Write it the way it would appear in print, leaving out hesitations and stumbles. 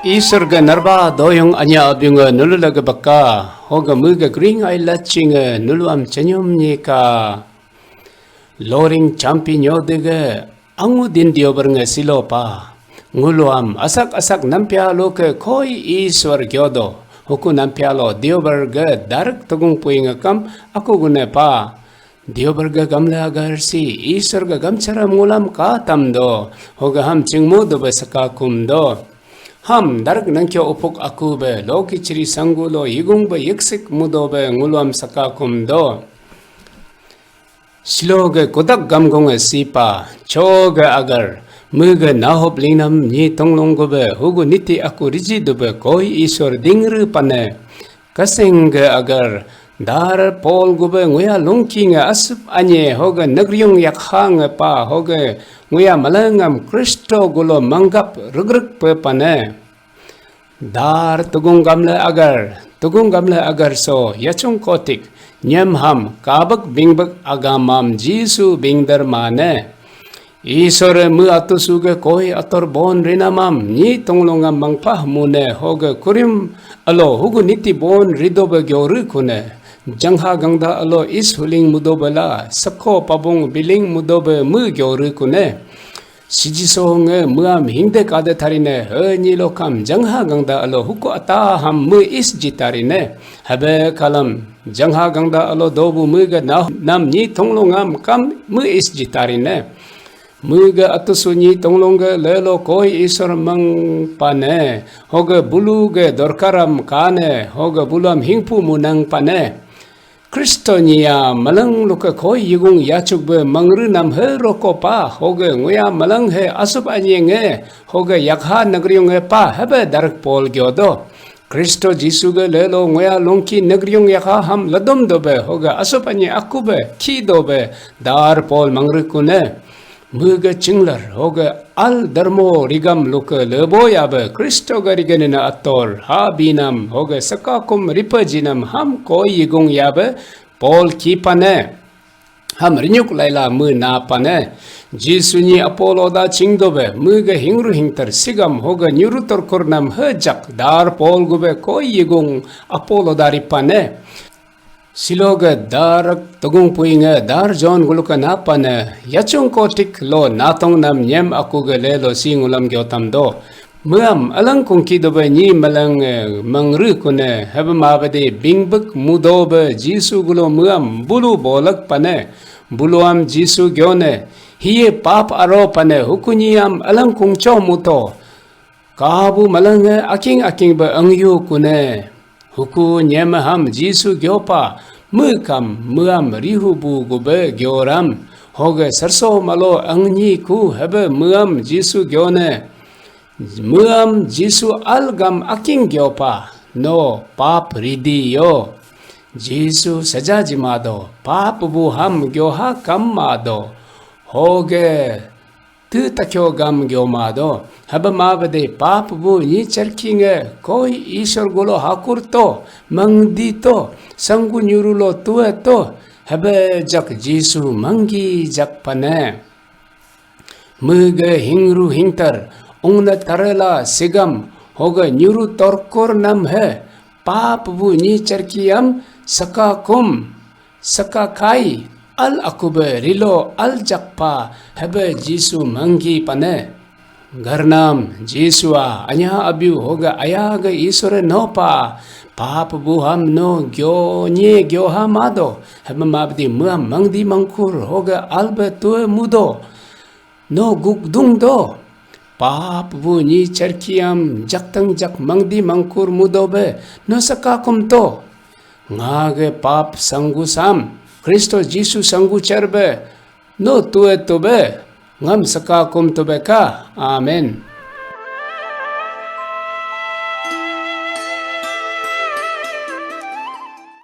Isarga narba doyong anya abinga nululaga baka hoga muga green ay latchinga nuluam chanyomnika loring champi nyodega angu din diobarnga silopa nguluam asak nampyalo ke koi iswar gyodo huku nampyalo diobarga darak tagung puinga kam aku gune pa diobarga gamla agarsi isarga gamchara ngulam ka tamdo hoga ham chingmo do basaka kumdo ham darak nangkyo upuk akube loki chiri sangulo igungba yiksik mudobe ngulwam sakakumdo siloge kodak gamgonge sipa choge agar muge nahop lingnam ni tonglonggobe hugu niti aku rijidobe koi isor dingru pane kasenge agar dar pol gobe nguya longkinga asup anye hoga nagryong yakhang pa hoga nguya malangam kristo gulo manggap rugruk pe pane dar tugung gamla agar so yachung kotik nyam ham kabak bingbak agamam jisu bingdar mane isore mu atusuge koi ator bon rinamam ni tonglongam mangpah mune hoga kurim alo hugu niti bon ridobe gyoru kune jangha gangda alo is huling mudobala sakho pabong biling mudobe mu gyoru kune 시지소흥의 무암 힝대 가데타리네 허니로캄 정하강다 알로 후쿠 아타함 무 이스지타리네 하베 칼람 정하강다 알로 도부 무가 남니 통롱암 깜무 이스지타리네 무가 아투수니 통롱가 레로 코이 이서망 파네 호가 불루게 dorkaram 카네 호가 불람 힝푸 무낭 파네 크리스토니아 말랑 루카 거의 이공 야축부 망르 남 헤로코 파 호게 ngu야 말랑 헤 아습 아니enge 호게 약하 너그리용에 파 헤베 다르 폴 교도 크리스토 지수게 레로 ngu야 롱키 너그리용 약하 함 라돔도베 호게 아습 아니 아쿠베 키도베 다르 폴 망르쿠네 무게 칭러 호게 알 더모 리감 루카 레보야베 크리스토가 리게네나 아톨 하비남 호게 사카콤 리퍼지남 함 거의 이공 야베 폴 키파네 함 리뉴크 라일라 무 나파네 지수니 아폴로다 칭도베 무게 힝루 힝터 시감 호게 뉴루터 코르남 허작 다르 폴 고베 거의 이공 아폴로다 리파네 siloga darak togung puinga dar jon guluka napane yachung kotik lo natong nam nyem akuga lelo singulam gyotam do muam alang kongki dobe ni malang mangru kune hab mabade bingbuk mudobe jisu gulo muam bulu bolak pane buluam jisu gyone hiye pap aro pane hukuniam alang kongcho muto kabu malang aking ba angyu kune huku nyemaham jisu gyopa muam rihubu gobe gyoram hoge sarso malo angni ku habe muam jisu gyone muam jisu algam aking gyopa no pap ridi yo jisu sajaji mado pap bu ham gyoha kam mado hoge tu takyo gam gyomado haba mabade pap bu ni charkinge koi ishor golo hakurto mangdito sangu nyurulo tueto haba jak jisu mangi jak pane muge hingru hingtar ongna tarela sigam hoga nyuru torkor nam he pap bu ni charkiyam sakakum sakakai al akube rilo al jakpa hebe jisu mangi pane garnam jisua anya abiu hoga ayaga isore no pa pap buham no gyo nye gyo hamado hebe mabdi muam mangdi mangkur hoga albe tue mudo no gukdung do pap bu ni charkiam jaktang jak mangdi mangkur mudobe no sakakum to ngage pap sangusam Kristo Jisu sanggu cerbe no tue tobe ngam sakakum tobe ka amen